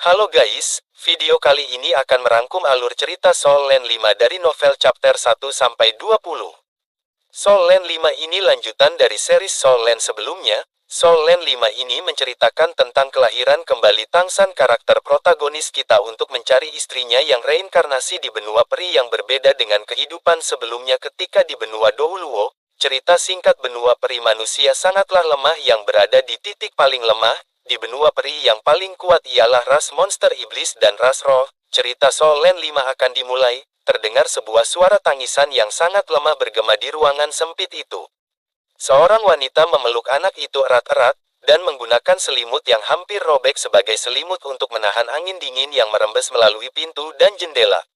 Halo guys, video kali ini akan merangkum alur cerita Soul Land 5 dari novel chapter 1 sampai 20. Soul Land 5 ini lanjutan dari series Soul Land sebelumnya. Soul Land 5 ini menceritakan tentang kelahiran kembali Tangsan, karakter protagonis kita, untuk mencari istrinya yang reinkarnasi di benua peri yang berbeda dengan kehidupan sebelumnya ketika di benua Douluo. Cerita singkat: benua peri manusia sangatlah lemah yang berada di titik paling lemah. Di benua peri yang paling kuat ialah ras monster iblis dan ras roh. Cerita Soul Land 5 akan dimulai. Terdengar sebuah suara tangisan yang sangat lemah bergema di ruangan sempit itu. Seorang wanita memeluk anak itu erat-erat, dan menggunakan selimut yang hampir robek sebagai selimut untuk menahan angin dingin yang merembes melalui pintu dan jendela.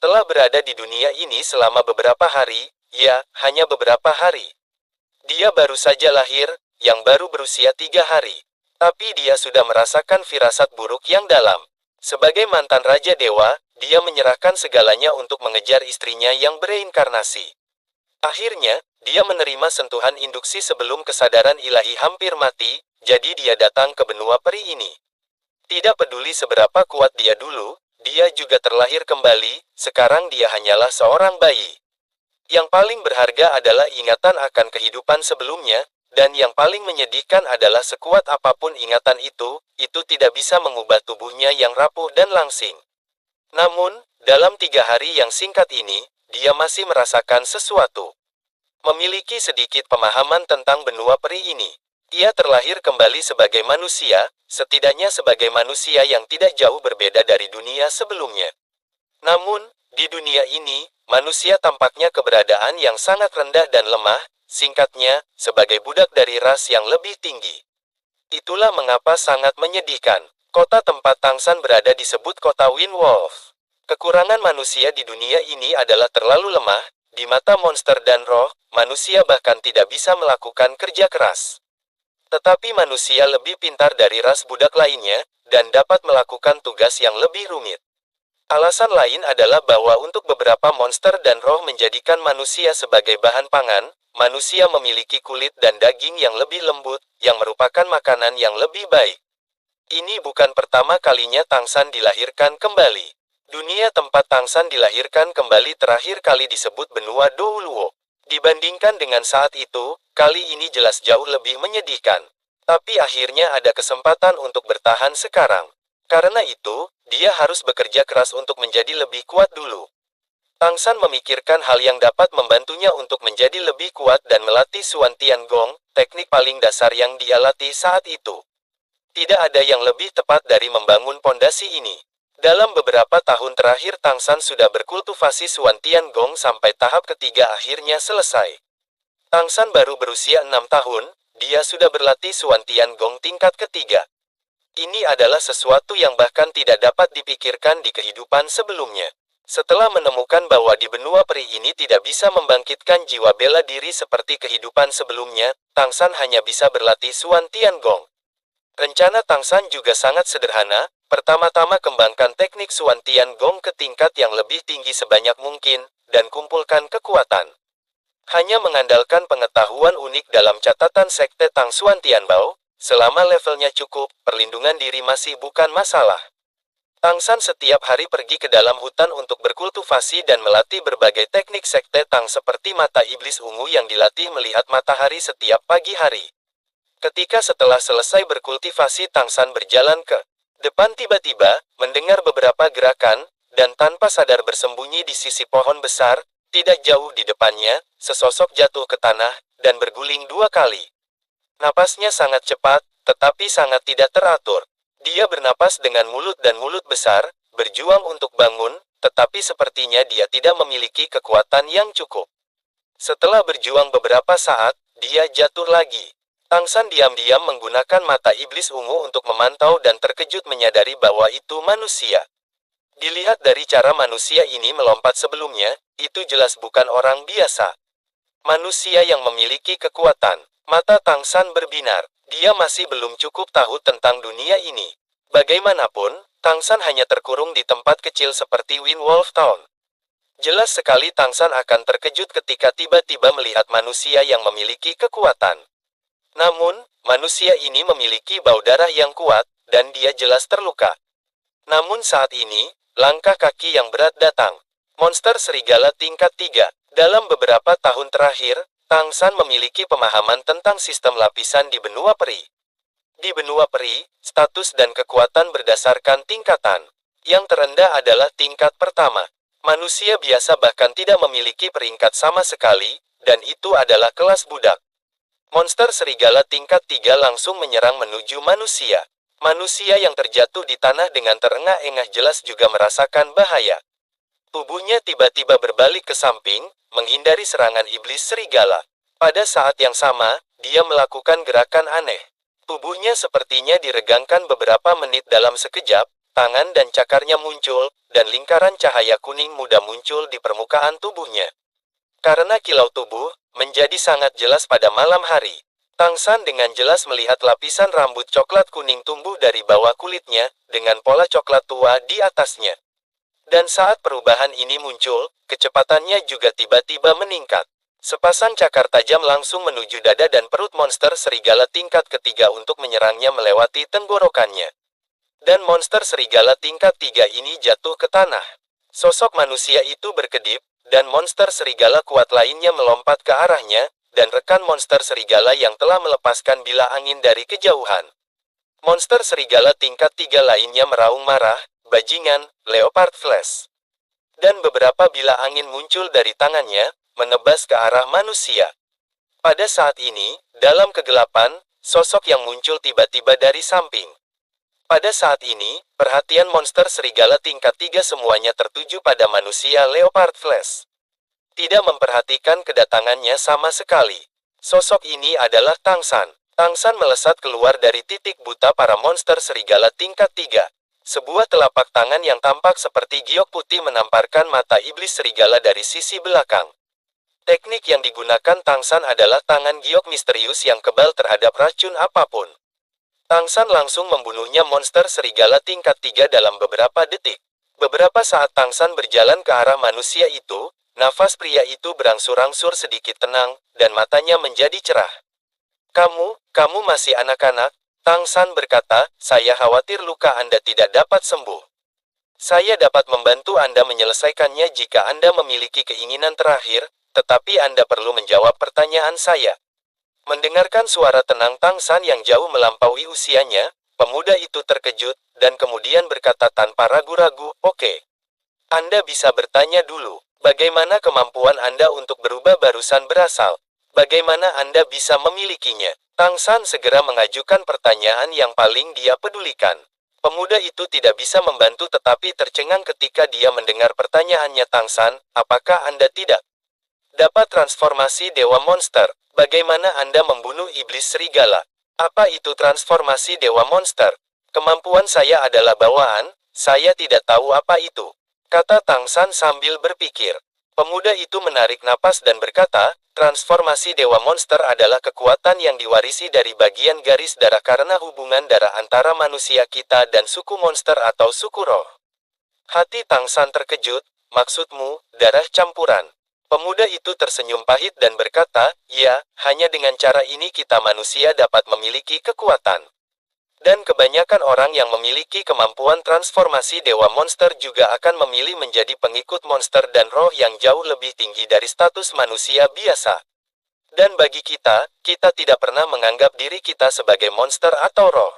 Telah berada di dunia ini selama beberapa hari, ya, hanya beberapa hari. Dia baru saja lahir, yang baru berusia 3 hari. Tapi dia sudah merasakan firasat buruk yang dalam. Sebagai mantan Raja Dewa, dia menyerahkan segalanya untuk mengejar istrinya yang bereinkarnasi. Akhirnya, dia menerima sentuhan induksi sebelum kesadaran ilahi hampir mati, jadi dia datang ke benua peri ini. Tidak peduli seberapa kuat dia dulu, dia juga terlahir kembali. Sekarang dia hanyalah seorang bayi. Yang paling berharga adalah ingatan akan kehidupan sebelumnya, dan yang paling menyedihkan adalah sekuat apapun ingatan itu tidak bisa mengubah tubuhnya yang rapuh dan langsing. Namun, dalam 3 hari yang singkat ini, dia masih merasakan sesuatu. Memiliki sedikit pemahaman tentang benua peri ini. Ia terlahir kembali sebagai manusia, setidaknya sebagai manusia yang tidak jauh berbeda dari dunia sebelumnya. Namun, di dunia ini, manusia tampaknya keberadaan yang sangat rendah dan lemah, singkatnya, sebagai budak dari ras yang lebih tinggi. Itulah mengapa sangat menyedihkan. Kota tempat Tangsan berada disebut kota Wind Wolf. Kekurangan manusia di dunia ini adalah terlalu lemah. Di mata monster dan roh, manusia bahkan tidak bisa melakukan kerja keras. Tetapi manusia lebih pintar dari ras budak lainnya, dan dapat melakukan tugas yang lebih rumit. Alasan lain adalah bahwa untuk beberapa monster dan roh menjadikan manusia sebagai bahan pangan, manusia memiliki kulit dan daging yang lebih lembut, yang merupakan makanan yang lebih baik. Ini bukan pertama kalinya Tangsan dilahirkan kembali. Dunia tempat Tangsan dilahirkan kembali terakhir kali disebut benua Douluo. Dibandingkan dengan saat itu, kali ini jelas jauh lebih menyedihkan. Tapi akhirnya ada kesempatan untuk bertahan sekarang. Karena itu, dia harus bekerja keras untuk menjadi lebih kuat dulu. Tangsan memikirkan hal yang dapat membantunya untuk menjadi lebih kuat dan melatih Suan Tiangong, teknik paling dasar yang dia latih saat itu. Tidak ada yang lebih tepat dari membangun pondasi ini. Dalam beberapa tahun terakhir Tangsan sudah berkultivasi Suan Tiangong sampai tahap ketiga akhirnya selesai. Tangsan baru berusia 6 tahun, dia sudah berlatih Suan Tiangong tingkat ketiga. Ini adalah sesuatu yang bahkan tidak dapat dipikirkan di kehidupan sebelumnya. Setelah menemukan bahwa di benua peri ini tidak bisa membangkitkan jiwa bela diri seperti kehidupan sebelumnya, Tangsan hanya bisa berlatih Suan Tiangong. Rencana Tangsan juga sangat sederhana. Pertama-tama kembangkan teknik Suan Tiangong ke tingkat yang lebih tinggi sebanyak mungkin, dan kumpulkan kekuatan. Hanya mengandalkan pengetahuan unik dalam catatan Sekte Tang Suan Tianbao, selama levelnya cukup, perlindungan diri masih bukan masalah. Tangsan setiap hari pergi ke dalam hutan untuk berkultivasi dan melatih berbagai teknik Sekte Tang seperti mata iblis ungu yang dilatih melihat matahari setiap pagi hari. Ketika setelah selesai berkultivasi Tangsan berjalan ke depan, tiba-tiba mendengar beberapa gerakan, dan tanpa sadar bersembunyi di sisi pohon besar, tidak jauh di depannya, sesosok jatuh ke tanah, dan berguling 2 kali. Napasnya sangat cepat, tetapi sangat tidak teratur. Dia bernapas dengan mulut dan mulut besar, berjuang untuk bangun, tetapi sepertinya dia tidak memiliki kekuatan yang cukup. Setelah berjuang beberapa saat, dia jatuh lagi. Tangsan diam-diam menggunakan mata iblis ungu untuk memantau dan terkejut menyadari bahwa itu manusia. Dilihat dari cara manusia ini melompat sebelumnya, itu jelas bukan orang biasa. Manusia yang memiliki kekuatan. Mata Tangsan berbinar. Dia masih belum cukup tahu tentang dunia ini. Bagaimanapun, Tangsan hanya terkurung di tempat kecil seperti Wind Wolf Town. Jelas sekali Tangsan akan terkejut ketika tiba-tiba melihat manusia yang memiliki kekuatan. Namun, manusia ini memiliki bau darah yang kuat, dan dia jelas terluka. Namun saat ini, langkah kaki yang berat datang. Monster serigala tingkat 3. Dalam beberapa tahun terakhir, Tang San memiliki pemahaman tentang sistem lapisan di benua peri. Di benua peri, status dan kekuatan berdasarkan tingkatan. Yang terendah adalah tingkat pertama. Manusia biasa bahkan tidak memiliki peringkat sama sekali, dan itu adalah kelas budak. Monster serigala tingkat 3 langsung menyerang menuju manusia. Manusia yang terjatuh di tanah dengan terengah-engah jelas juga merasakan bahaya. Tubuhnya tiba-tiba berbalik ke samping, menghindari serangan iblis serigala. Pada saat yang sama, dia melakukan gerakan aneh. Tubuhnya sepertinya diregangkan beberapa menit dalam sekejap, tangan dan cakarnya muncul, dan lingkaran cahaya kuning muda muncul di permukaan tubuhnya. Karena kilau tubuh menjadi sangat jelas pada malam hari, Tang San dengan jelas melihat lapisan rambut coklat kuning tumbuh dari bawah kulitnya, dengan pola coklat tua di atasnya. Dan saat perubahan ini muncul, kecepatannya juga tiba-tiba meningkat. Sepasang cakar tajam langsung menuju dada dan perut monster serigala tingkat ketiga untuk menyerangnya melewati tenggorokannya. Dan monster serigala tingkat 3 ini jatuh ke tanah. Sosok manusia itu berkedip, dan monster serigala kuat lainnya melompat ke arahnya, dan rekan monster serigala yang telah melepaskan bila angin dari kejauhan. Monster serigala tingkat 3 lainnya meraung marah, bajingan, Leopard Flash. Dan beberapa bila angin muncul dari tangannya, menebas ke arah manusia. Pada saat ini, dalam kegelapan, sosok yang muncul tiba-tiba dari samping. Pada saat ini, perhatian monster serigala tingkat 3 semuanya tertuju pada manusia Leopard Flash. Tidak memperhatikan kedatangannya sama sekali. Sosok ini adalah Tang San. Tang San melesat keluar dari titik buta para monster serigala tingkat 3. Sebuah telapak tangan yang tampak seperti giok putih menamparkan mata iblis serigala dari sisi belakang. Teknik yang digunakan Tang San adalah tangan giok misterius yang kebal terhadap racun apapun. Tang San langsung membunuhnya monster serigala tingkat 3 dalam beberapa detik. Beberapa saat Tang San berjalan ke arah manusia itu, nafas pria itu berangsur-angsur sedikit tenang, dan matanya menjadi cerah. Kamu masih anak-anak, Tang San berkata, saya khawatir luka Anda tidak dapat sembuh. Saya dapat membantu Anda menyelesaikannya jika Anda memiliki keinginan terakhir, tetapi Anda perlu menjawab pertanyaan saya. Mendengarkan suara tenang Tang San yang jauh melampaui usianya, pemuda itu terkejut, dan kemudian berkata tanpa ragu-ragu, oke. Anda bisa bertanya dulu, bagaimana kemampuan Anda untuk berubah barusan berasal? Bagaimana Anda bisa memilikinya? Tang San segera mengajukan pertanyaan yang paling dia pedulikan. Pemuda itu tidak bisa membantu tetapi tercengang ketika dia mendengar pertanyaannya Tang San, apakah Anda tidak dapat transformasi dewa monster? Bagaimana Anda membunuh iblis serigala? Apa itu transformasi dewa monster? Kemampuan saya adalah bawaan, saya tidak tahu apa itu, kata Tang San sambil berpikir. Pemuda itu menarik napas dan berkata, transformasi dewa monster adalah kekuatan yang diwarisi dari bagian garis darah karena hubungan darah antara manusia kita dan suku monster atau suku roh. Hati Tang San terkejut, maksudmu, darah campuran. Pemuda itu tersenyum pahit dan berkata, ya, hanya dengan cara ini kita manusia dapat memiliki kekuatan. Dan kebanyakan orang yang memiliki kemampuan transformasi dewa monster juga akan memilih menjadi pengikut monster dan roh yang jauh lebih tinggi dari status manusia biasa. Dan bagi kita, kita tidak pernah menganggap diri kita sebagai monster atau roh.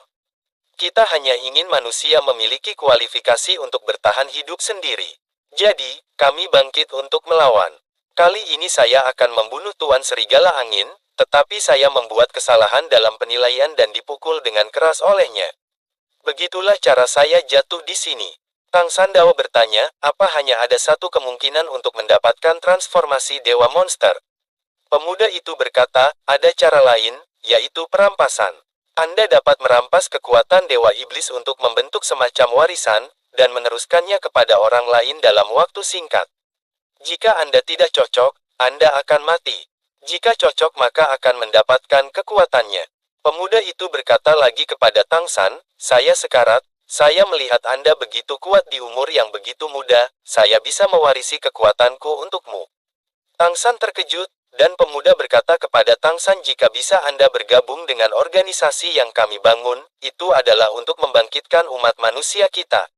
Kita hanya ingin manusia memiliki kualifikasi untuk bertahan hidup sendiri. Jadi, kami bangkit untuk melawan. Kali ini saya akan membunuh Tuan Serigala Angin, tetapi saya membuat kesalahan dalam penilaian dan dipukul dengan keras olehnya. Begitulah cara saya jatuh di sini. Tang San Dao bertanya, apa hanya ada satu kemungkinan untuk mendapatkan transformasi dewa monster? Pemuda itu berkata, ada cara lain, yaitu perampasan. Anda dapat merampas kekuatan dewa iblis untuk membentuk semacam warisan, dan meneruskannya kepada orang lain dalam waktu singkat. Jika Anda tidak cocok, Anda akan mati. Jika cocok maka akan mendapatkan kekuatannya. Pemuda itu berkata lagi kepada Tang San, saya sekarat, saya melihat Anda begitu kuat di umur yang begitu muda, saya bisa mewarisi kekuatanku untukmu. Tang San terkejut, dan pemuda berkata kepada Tang San jika bisa Anda bergabung dengan organisasi yang kami bangun, itu adalah untuk membangkitkan umat manusia kita.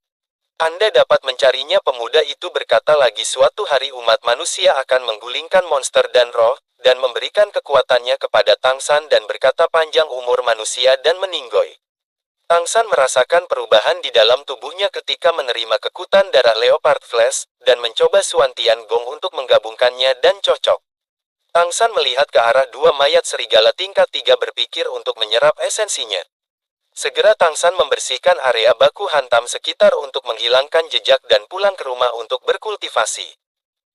Anda dapat mencarinya. Pemuda itu berkata lagi, suatu hari umat manusia akan menggulingkan monster dan roh, dan memberikan kekuatannya kepada Tangsan dan berkata panjang umur manusia dan meninggoy. Tangsan merasakan perubahan di dalam tubuhnya ketika menerima kekutan darah Leopard Flesh, dan mencoba Suan Tian Gong untuk menggabungkannya dan cocok. Tangsan melihat ke arah dua mayat serigala tingkat 3 berpikir untuk menyerap esensinya. Segera Tangsan membersihkan area baku hantam sekitar untuk menghilangkan jejak dan pulang ke rumah untuk berkultivasi.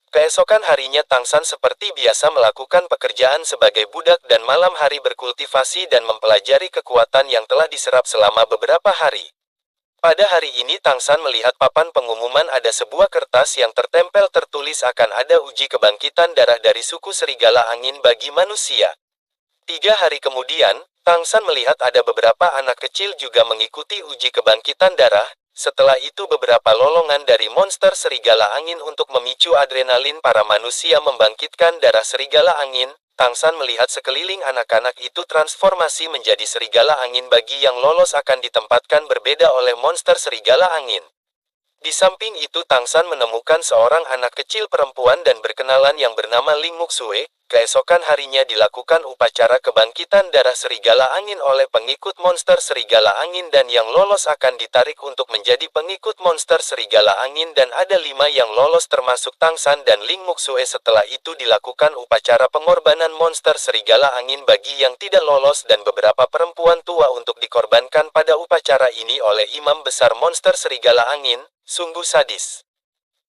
Keesokan harinya Tangsan seperti biasa melakukan pekerjaan sebagai budak dan malam hari berkultivasi dan mempelajari kekuatan yang telah diserap selama beberapa hari. Pada hari ini Tangsan melihat papan pengumuman, ada sebuah kertas yang tertempel tertulis akan ada uji kebangkitan darah dari suku serigala angin bagi manusia. 3 hari kemudian, Tangsan melihat ada beberapa anak kecil juga mengikuti uji kebangkitan darah. Setelah itu beberapa lolongan dari monster serigala angin untuk memicu adrenalin para manusia membangkitkan darah serigala angin. Tangsan melihat sekeliling anak-anak itu transformasi menjadi serigala angin. Bagi yang lolos akan ditempatkan berbeda oleh monster serigala angin. Di samping itu Tangsan menemukan seorang anak kecil perempuan dan berkenalan yang bernama Ling Muxue. Keesokan harinya dilakukan upacara kebangkitan darah serigala angin oleh pengikut monster serigala angin, dan yang lolos akan ditarik untuk menjadi pengikut monster serigala angin, dan ada 5 yang lolos termasuk Tangsan dan Ling Muxue. Setelah itu dilakukan upacara pengorbanan monster serigala angin bagi yang tidak lolos, dan beberapa perempuan tua untuk dikorbankan pada upacara ini oleh imam besar monster serigala angin. Sungguh sadis.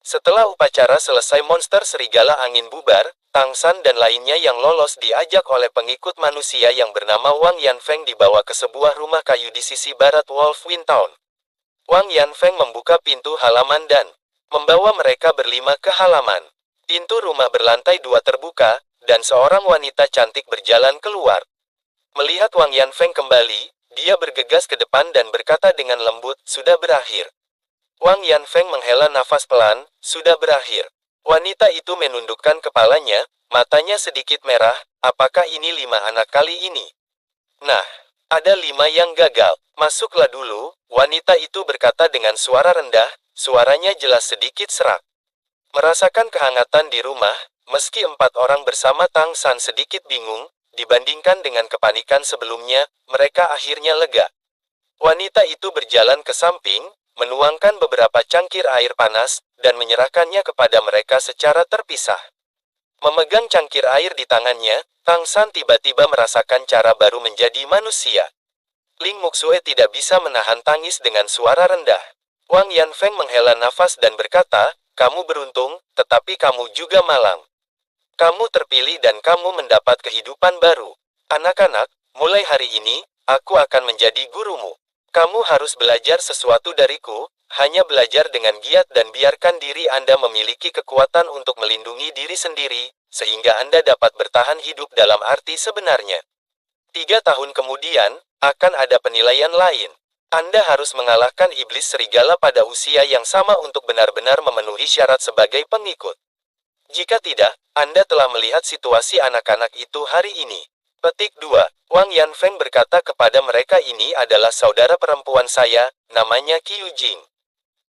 Setelah upacara selesai monster serigala angin bubar, Tangsan dan lainnya yang lolos diajak oleh pengikut manusia yang bernama Wang Yanfeng dibawa ke sebuah rumah kayu di sisi barat Wolfwind Town. Wang Yanfeng membuka pintu halaman dan membawa mereka berlima ke halaman. Pintu rumah berlantai 2 terbuka, dan seorang wanita cantik berjalan keluar. Melihat Wang Yanfeng kembali, dia bergegas ke depan dan berkata dengan lembut, "Sudah berakhir." Wang Yanfeng menghela nafas pelan, "Sudah berakhir." Wanita itu menundukkan kepalanya, matanya sedikit merah. "Apakah ini 5 anak kali ini?" "Nah, ada 5 yang gagal." "Masuklah dulu," wanita itu berkata dengan suara rendah, suaranya jelas sedikit serak. Merasakan kehangatan di rumah, meski 4 orang bersama Tangsan sedikit bingung, dibandingkan dengan kepanikan sebelumnya, mereka akhirnya lega. Wanita itu berjalan ke samping, menuangkan beberapa cangkir air panas, dan menyerahkannya kepada mereka secara terpisah. Memegang cangkir air di tangannya, Tangsan tiba-tiba merasakan cara baru menjadi manusia. Ling Muxue tidak bisa menahan tangis dengan suara rendah. Wang Yanfeng menghela nafas dan berkata, "Kamu beruntung, tetapi kamu juga malang. Kamu terpilih dan kamu mendapat kehidupan baru. Anak-anak, mulai hari ini, aku akan menjadi gurumu. Kamu harus belajar sesuatu dariku, hanya belajar dengan giat dan biarkan diri Anda memiliki kekuatan untuk melindungi diri sendiri, sehingga Anda dapat bertahan hidup dalam arti sebenarnya." 3 tahun kemudian, akan ada penilaian lain. Anda harus mengalahkan iblis serigala pada usia yang sama untuk benar-benar memenuhi syarat sebagai pengikut. Jika tidak, Anda telah melihat situasi anak-anak itu hari ini. Petik 2. Wang Yanfeng berkata kepada mereka, "Ini adalah saudara perempuan saya, namanya Qiu Jing.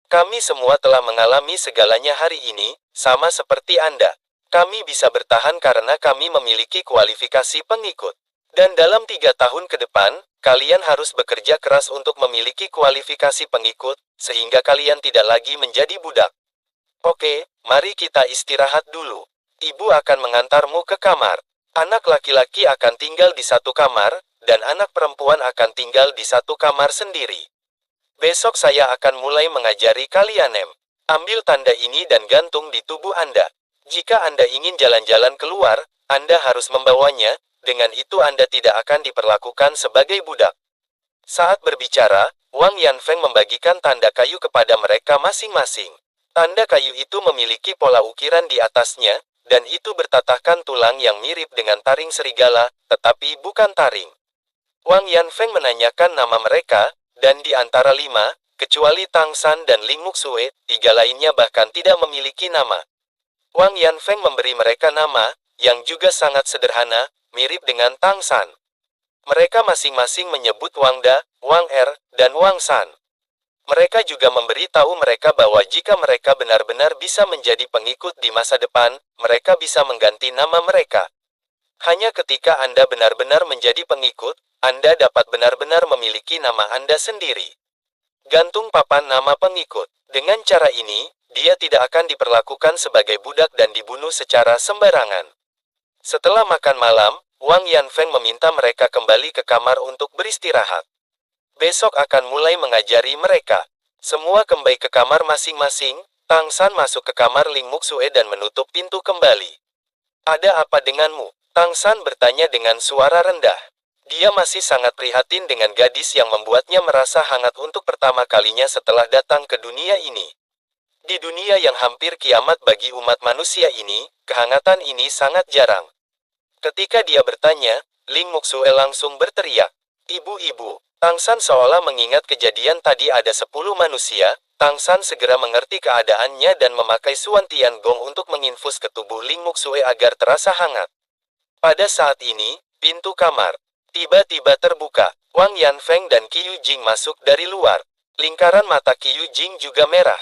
Kami semua telah mengalami segalanya hari ini, sama seperti Anda. Kami bisa bertahan karena kami memiliki kualifikasi pengikut. Dan dalam 3 tahun ke depan, kalian harus bekerja keras untuk memiliki kualifikasi pengikut, sehingga kalian tidak lagi menjadi budak. Oke, mari kita istirahat dulu. Ibu akan mengantarmu ke kamar. Anak laki-laki akan tinggal di satu kamar, dan anak perempuan akan tinggal di satu kamar sendiri. Besok saya akan mulai mengajari kalian. Ambil tanda ini dan gantung di tubuh Anda. Jika Anda ingin jalan-jalan keluar, Anda harus membawanya, dengan itu Anda tidak akan diperlakukan sebagai budak." Saat berbicara, Wang Yanfeng membagikan tanda kayu kepada mereka masing-masing. Tanda kayu itu memiliki pola ukiran di atasnya, dan itu bertatahkan tulang yang mirip dengan taring serigala, tetapi bukan taring. Wang Yanfeng menanyakan nama mereka, dan di antara 5, kecuali Tangsan dan Ling Muxue, 3 lainnya bahkan tidak memiliki nama. Wang Yanfeng memberi mereka nama, yang juga sangat sederhana, mirip dengan Tangsan. Mereka masing-masing menyebut Wang Da, Wang Er, dan Wang San. Mereka juga memberi tahu mereka bahwa jika mereka benar-benar bisa menjadi pengikut di masa depan, mereka bisa mengganti nama mereka. Hanya ketika Anda benar-benar menjadi pengikut, Anda dapat benar-benar memiliki nama Anda sendiri. Gantung papan nama pengikut. Dengan cara ini, dia tidak akan diperlakukan sebagai budak dan dibunuh secara sembarangan. Setelah makan malam, Wang Yanfeng meminta mereka kembali ke kamar untuk beristirahat. Besok akan mulai mengajari mereka. Semua kembali ke kamar masing-masing. Tang San masuk ke kamar Ling Muxue dan menutup pintu kembali. "Ada apa denganmu?" Tang San bertanya dengan suara rendah. Dia masih sangat prihatin dengan gadis yang membuatnya merasa hangat untuk pertama kalinya setelah datang ke dunia ini. Di dunia yang hampir kiamat bagi umat manusia ini, kehangatan ini sangat jarang. Ketika dia bertanya, Ling Muxue langsung berteriak, "Ibu-ibu." Tang San seolah mengingat kejadian tadi ada 10 manusia. Tang San segera mengerti keadaannya dan memakai Suan Tian Gong untuk menginfus ke tubuh Ling Muxue agar terasa hangat. Pada saat ini, pintu kamar tiba-tiba terbuka. Wang Yanfeng dan Qiu Jing masuk dari luar. Lingkaran mata Qiu Jing juga merah.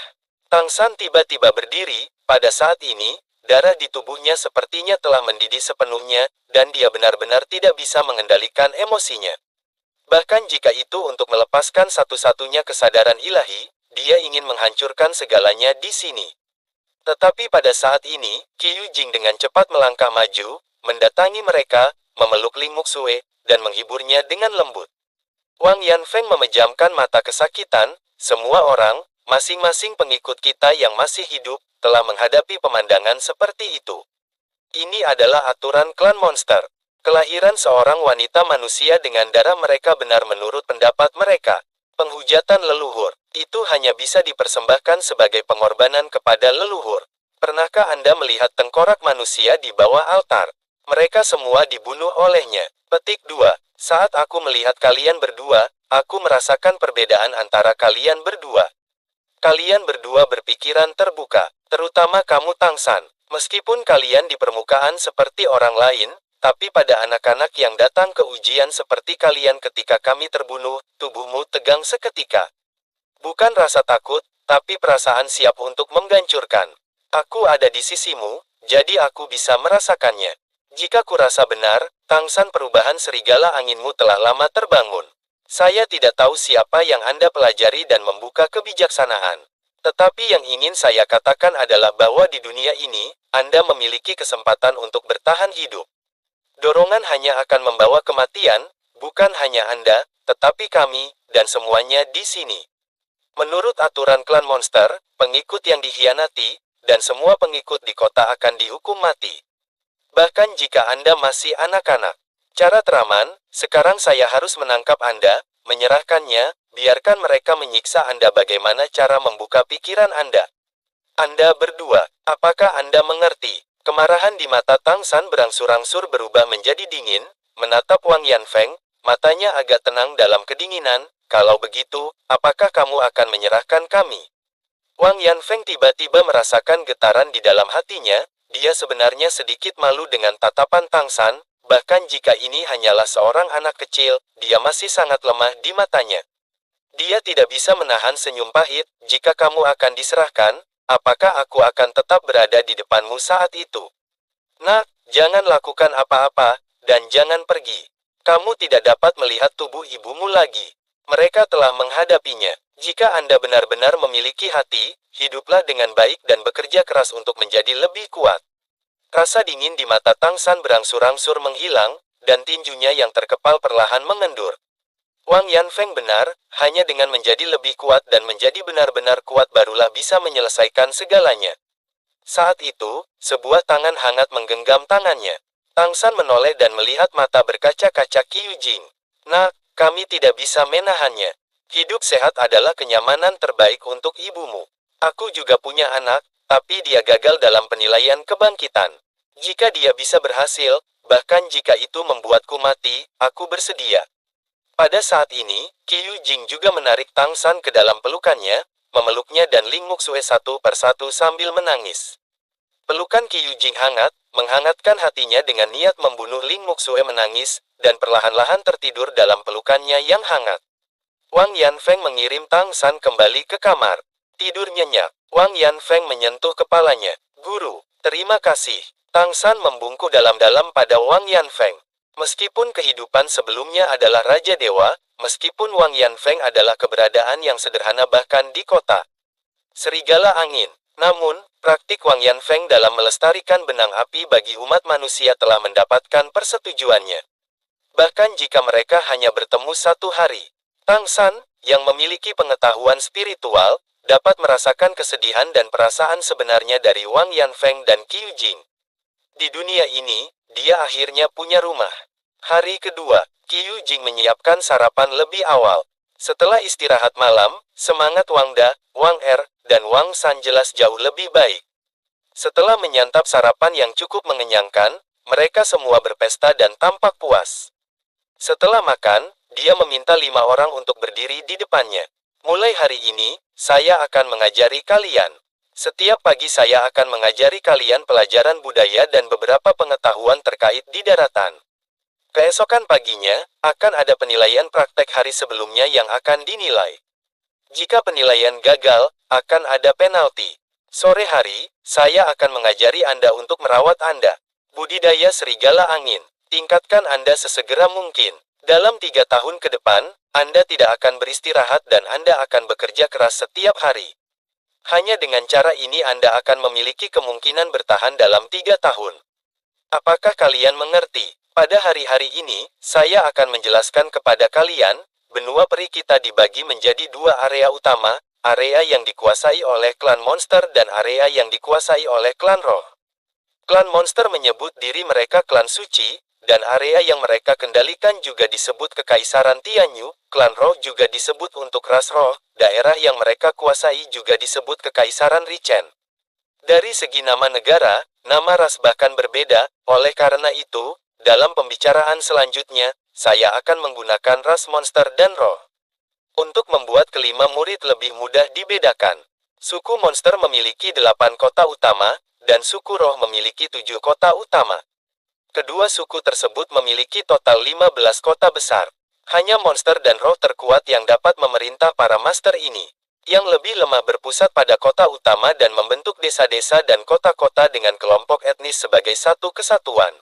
Tang San tiba-tiba berdiri. Pada saat ini, darah di tubuhnya sepertinya telah mendidih sepenuhnya, dan dia benar-benar tidak bisa mengendalikan emosinya. Bahkan jika itu untuk melepaskan satu-satunya kesadaran ilahi, dia ingin menghancurkan segalanya di sini. Tetapi pada saat ini, Qiu Jing dengan cepat melangkah maju, mendatangi mereka, memeluk Ling Muxue, dan menghiburnya dengan lembut. Wang Yanfeng memejamkan mata kesakitan. Semua orang, masing-masing pengikut kita yang masih hidup, telah menghadapi pemandangan seperti itu. Ini adalah aturan klan monster. Kelahiran seorang wanita manusia dengan darah mereka benar menurut pendapat mereka. Penghujatan leluhur, itu hanya bisa dipersembahkan sebagai pengorbanan kepada leluhur. Pernahkah Anda melihat tengkorak manusia di bawah altar? Mereka semua dibunuh olehnya. Petik 2. Saat aku melihat kalian berdua, aku merasakan perbedaan antara kalian berdua. Kalian berdua berpikiran terbuka, terutama kamu Tang San. Meskipun kalian di permukaan seperti orang lain, tapi pada anak-anak yang datang ke ujian seperti kalian ketika kami terbunuh, tubuhmu tegang seketika. Bukan rasa takut, tapi perasaan siap untuk menghancurkan. Aku ada di sisimu, jadi aku bisa merasakannya. Jika kurasa benar, Tang San perubahan serigala anginmu telah lama terbangun. Saya tidak tahu siapa yang Anda pelajari dan membuka kebijaksanaan. Tetapi yang ingin saya katakan adalah bahwa di dunia ini, Anda memiliki kesempatan untuk bertahan hidup. Dorongan hanya akan membawa kematian, bukan hanya Anda, tetapi kami, dan semuanya di sini. Menurut aturan klan monster, pengikut yang dikhianati, dan semua pengikut di kota akan dihukum mati. Bahkan jika Anda masih anak-anak. Cara teraman, sekarang saya harus menangkap Anda, menyerahkannya, biarkan mereka menyiksa Anda. Bagaimana cara membuka pikiran Anda? Anda berdua, apakah Anda mengerti? Kemarahan di mata Tang San berangsur-angsur berubah menjadi dingin, menatap Wang Yanfeng, matanya agak tenang dalam kedinginan. Kalau begitu, apakah kamu akan menyerahkan kami? Wang Yanfeng tiba-tiba merasakan getaran di dalam hatinya. Dia sebenarnya sedikit malu dengan tatapan Tang San, bahkan jika ini hanyalah seorang anak kecil, dia masih sangat lemah di matanya. Dia tidak bisa menahan senyum pahit. Jika kamu akan diserahkan, apakah aku akan tetap berada di depanmu saat itu? Nak, jangan lakukan apa-apa, dan jangan pergi. Kamu tidak dapat melihat tubuh ibumu lagi. Mereka telah menghadapinya. Jika Anda benar-benar memiliki hati, hiduplah dengan baik dan bekerja keras untuk menjadi lebih kuat. Rasa dingin di mata Tang San berangsur-angsur menghilang, dan tinjunya yang terkepal perlahan mengendur. Wang Yanfeng benar, hanya dengan menjadi lebih kuat dan menjadi benar-benar kuat barulah bisa menyelesaikan segalanya. Saat itu, sebuah tangan hangat menggenggam tangannya. Tang San menoleh dan melihat mata berkaca-kaca Qiu Jing. Nak, kami tidak bisa menahannya. Hidup sehat adalah kenyamanan terbaik untuk ibumu. Aku juga punya anak, tapi dia gagal dalam penilaian kebangkitan. Jika dia bisa berhasil, bahkan jika itu membuatku mati, aku bersedia. Pada saat ini, Qiu Jing juga menarik Tang San ke dalam pelukannya, memeluknya dan Ling Muxue satu persatu sambil menangis. Pelukan Qiu Jing hangat, menghangatkan hatinya dengan niat membunuh. Ling Muxue menangis, dan perlahan-lahan tertidur dalam pelukannya yang hangat. Wang Yanfeng mengirim Tang San kembali ke kamar. Tidur nyenyak. Wang Yanfeng menyentuh kepalanya. Guru, terima kasih. Tang San membungkuk dalam-dalam pada Wang Yanfeng. Meskipun kehidupan sebelumnya adalah Raja Dewa, meskipun Wang Yanfeng adalah keberadaan yang sederhana bahkan di kota Serigala Angin. Namun, praktik Wang Yanfeng dalam melestarikan benang api bagi umat manusia telah mendapatkan persetujuannya. Bahkan jika mereka hanya bertemu satu hari. Tang San, yang memiliki pengetahuan spiritual, dapat merasakan kesedihan dan perasaan sebenarnya dari Wang Yanfeng dan Qiu Jing. Di dunia ini, dia akhirnya punya rumah. Hari kedua, Qiu Jing menyiapkan sarapan lebih awal. Setelah istirahat malam, semangat Wang Da, Wang Er, dan Wang San jelas jauh lebih baik. Setelah menyantap sarapan yang cukup mengenyangkan, mereka semua berpesta dan tampak puas. Setelah makan, dia meminta 5 orang untuk berdiri di depannya. Mulai hari ini, saya akan mengajari kalian. Setiap pagi saya akan mengajari kalian pelajaran budaya dan beberapa pengetahuan terkait di daratan. Keesokan paginya, akan ada penilaian praktek hari sebelumnya yang akan dinilai. Jika penilaian gagal, akan ada penalti. Sore hari, saya akan mengajari Anda untuk merawat Anda. Budidaya serigala angin. Tingkatkan Anda sesegera mungkin. Dalam 3 tahun ke depan, Anda tidak akan beristirahat dan Anda akan bekerja keras setiap hari. Hanya dengan cara ini Anda akan memiliki kemungkinan bertahan dalam 3 tahun. Apakah kalian mengerti? Pada hari-hari ini, saya akan menjelaskan kepada kalian, benua peri kita dibagi menjadi 2 area utama, area yang dikuasai oleh klan monster dan area yang dikuasai oleh klan roh. Klan monster menyebut diri mereka klan suci, dan area yang mereka kendalikan juga disebut Kekaisaran Tianyu, klan roh juga disebut untuk ras roh, daerah yang mereka kuasai juga disebut Kekaisaran Richen. Dari segi nama negara, nama ras bahkan berbeda, oleh karena itu, dalam pembicaraan selanjutnya, saya akan menggunakan ras monster dan roh. Untuk membuat kelima murid lebih mudah dibedakan. Suku monster memiliki 8 kota utama, dan suku roh memiliki 7 kota utama. Kedua suku tersebut memiliki total 15 kota besar. Hanya monster dan roh terkuat yang dapat memerintah para master ini. Yang lebih lemah berpusat pada kota utama dan membentuk desa-desa dan kota-kota dengan kelompok etnis sebagai satu kesatuan.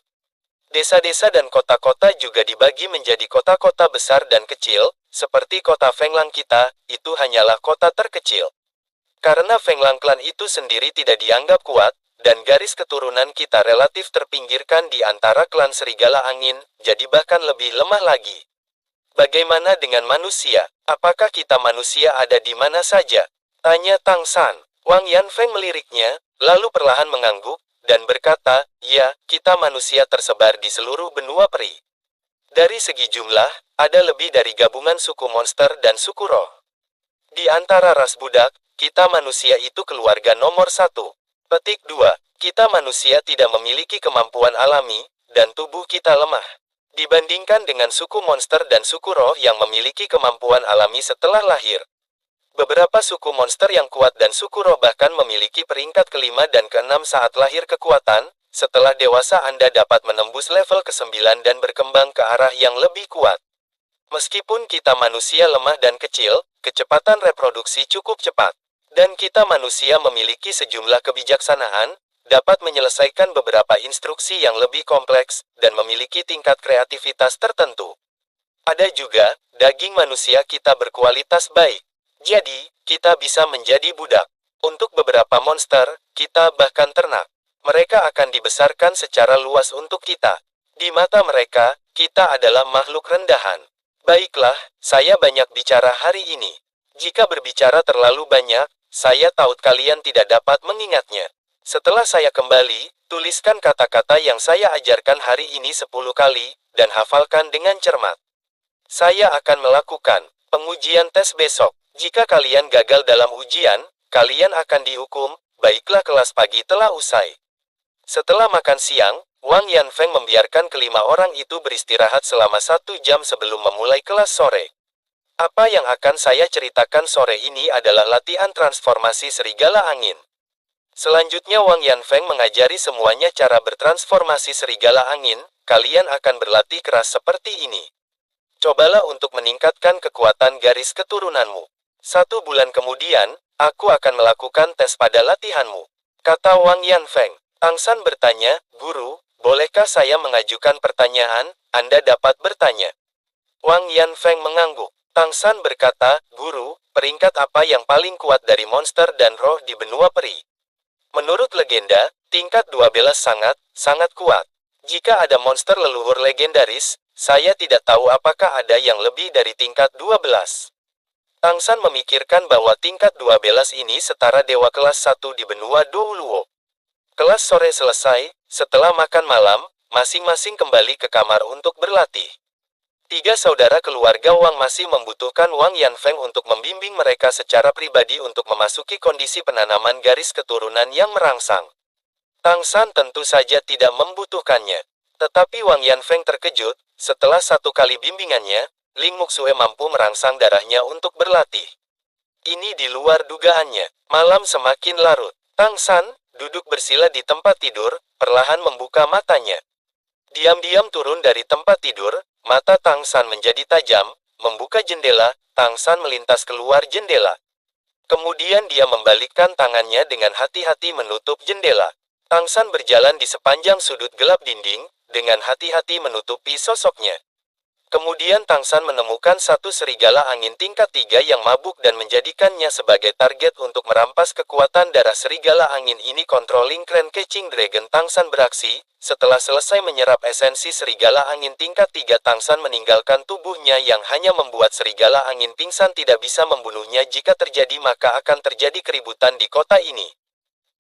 Desa-desa dan kota-kota juga dibagi menjadi kota-kota besar dan kecil, seperti kota Fenglang kita, itu hanyalah kota terkecil. Karena Fenglang klan itu sendiri tidak dianggap kuat, dan garis keturunan kita relatif terpinggirkan di antara klan serigala angin, jadi bahkan lebih lemah lagi. Bagaimana dengan manusia? Apakah kita manusia ada di mana saja? Tanya Tang San. Wang Yanfeng meliriknya, lalu perlahan mengangguk, dan berkata, ya, kita manusia tersebar di seluruh benua peri. Dari segi jumlah, ada lebih dari gabungan suku monster dan suku roh. Di antara ras budak, kita manusia itu keluarga nomor 1. Petik 2. Kita manusia tidak memiliki kemampuan alami, dan tubuh kita lemah. Dibandingkan dengan suku monster dan suku roh yang memiliki kemampuan alami setelah lahir. Beberapa suku monster yang kuat dan suku roh bahkan memiliki peringkat ke-5 dan ke-6 saat lahir kekuatan. Setelah dewasa Anda dapat menembus level ke-9 dan berkembang ke arah yang lebih kuat. Meskipun kita manusia lemah dan kecil, kecepatan reproduksi cukup cepat. Dan kita manusia memiliki sejumlah kebijaksanaan, dapat menyelesaikan beberapa instruksi yang lebih kompleks, dan memiliki tingkat kreativitas tertentu. Ada juga, daging manusia kita berkualitas baik. Jadi, kita bisa menjadi budak. Untuk beberapa monster, kita bahkan ternak. Mereka akan dibesarkan secara luas untuk kita. Di mata mereka, kita adalah makhluk rendahan. Baiklah, saya banyak bicara hari ini. Jika berbicara terlalu banyak, saya tahu kalian tidak dapat mengingatnya. Setelah saya kembali, tuliskan kata-kata yang saya ajarkan hari ini 10 kali, dan hafalkan dengan cermat. Saya akan melakukan pengujian tes besok. Jika kalian gagal dalam ujian, kalian akan dihukum. Baiklah, kelas pagi telah usai. Setelah makan siang, Wang Yanfeng membiarkan kelima orang itu beristirahat selama 1 jam sebelum memulai kelas sore. Apa yang akan saya ceritakan sore ini adalah latihan transformasi serigala angin. Selanjutnya Wang Yanfeng mengajari semuanya cara bertransformasi serigala angin. Kalian akan berlatih keras seperti ini. Cobalah untuk meningkatkan kekuatan garis keturunanmu. 1 bulan kemudian, aku akan melakukan tes pada latihanmu, kata Wang Yanfeng. Tang San bertanya, Guru, bolehkah saya mengajukan pertanyaan? Anda dapat bertanya. Wang Yanfeng mengangguk. Tang San berkata, Guru, peringkat apa yang paling kuat dari monster dan roh di benua peri? Menurut legenda, tingkat 12 sangat kuat. Jika ada monster leluhur legendaris, saya tidak tahu apakah ada yang lebih dari tingkat 12. Tang San memikirkan bahwa tingkat 12 ini setara dewa kelas 1 di benua Douluo. Kelas sore selesai, setelah makan malam, masing-masing kembali ke kamar untuk berlatih. 3 saudara keluarga Wang masih membutuhkan Wang Yanfeng untuk membimbing mereka secara pribadi untuk memasuki kondisi penanaman garis keturunan yang merangsang. Tang San tentu saja tidak membutuhkannya. Tetapi Wang Yanfeng terkejut, setelah 1 kali bimbingannya, Ling Muxue mampu merangsang darahnya untuk berlatih. Ini di luar dugaannya. Malam semakin larut. Tang San, duduk bersila di tempat tidur, perlahan membuka matanya. Diam-diam turun dari tempat tidur, mata Tang San menjadi tajam, membuka jendela, Tang San melintas keluar jendela. Kemudian dia membalikkan tangannya dengan hati-hati menutup jendela. Tang San berjalan di sepanjang sudut gelap dinding, dengan hati-hati menutupi sosoknya. Kemudian Tang San menemukan satu serigala angin tingkat 3 yang mabuk dan menjadikannya sebagai target untuk merampas kekuatan darah serigala angin ini. Controlling Clan Catching Dragon, Tang San beraksi. Setelah selesai menyerap esensi serigala angin tingkat 3, Tang San meninggalkan tubuhnya yang hanya membuat serigala angin pingsan. Tidak bisa membunuhnya. Jika terjadi maka akan terjadi keributan di kota ini.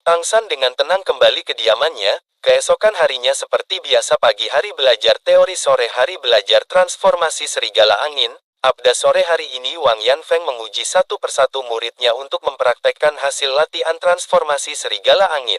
Tang San dengan tenang kembali ke diamannya. Keesokan harinya seperti biasa, pagi hari belajar teori, sore hari belajar transformasi serigala angin. Abda sore hari ini Wang Yanfeng menguji satu persatu muridnya untuk mempraktekkan hasil latihan transformasi serigala angin.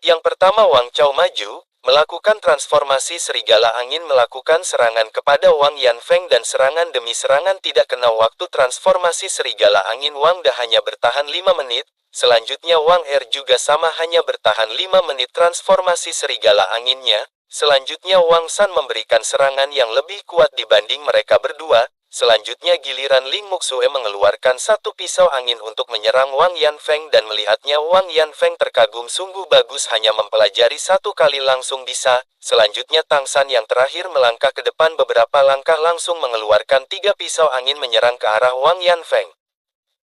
Yang pertama Wang Chao maju, melakukan transformasi serigala angin, melakukan serangan kepada Wang Yanfeng dan serangan demi serangan tidak kena waktu. Transformasi serigala angin Wang Da hanya bertahan 5 menit. Selanjutnya Wang Er juga sama, hanya bertahan 5 menit transformasi serigala anginnya. Selanjutnya Wang San memberikan serangan yang lebih kuat dibanding mereka berdua. Selanjutnya giliran Ling Muxue mengeluarkan satu pisau angin untuk menyerang Wang Yanfeng dan melihatnya Wang Yanfeng terkagum, sungguh bagus, hanya mempelajari 1 kali langsung bisa. Selanjutnya Tang San yang terakhir melangkah ke depan beberapa langkah langsung mengeluarkan 3 pisau angin menyerang ke arah Wang Yanfeng.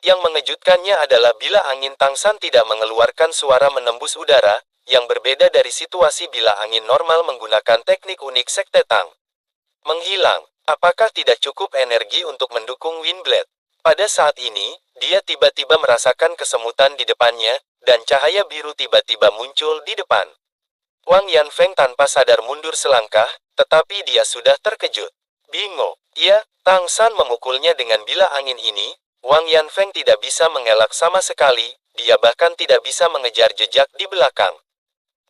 Yang mengejutkannya adalah bila angin Tang San tidak mengeluarkan suara menembus udara, yang berbeda dari situasi bila angin normal menggunakan teknik unik Sekte Tang. Menghilang. Apakah tidak cukup energi untuk mendukung Windblade? Pada saat ini, dia tiba-tiba merasakan kesemutan di depannya, dan cahaya biru tiba-tiba muncul di depan. Wang Yanfeng tanpa sadar mundur selangkah, tetapi dia sudah terkejut. Bingo. Iya, Tang San memukulnya dengan bila angin ini. Wang Yanfeng tidak bisa mengelak sama sekali, dia bahkan tidak bisa mengejar jejak di belakang.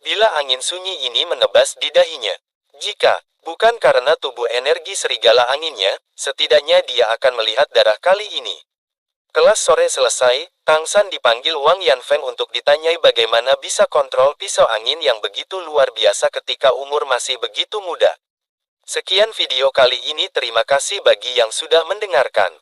Bila angin sunyi ini menebas di dahinya. Jika bukan karena tubuh energi serigala anginnya, setidaknya dia akan melihat darah kali ini. Kelas sore selesai, Tang San dipanggil Wang Yanfeng untuk ditanyai bagaimana bisa kontrol pisau angin yang begitu luar biasa ketika umur masih begitu muda. Sekian video kali ini, terima kasih bagi yang sudah mendengarkan.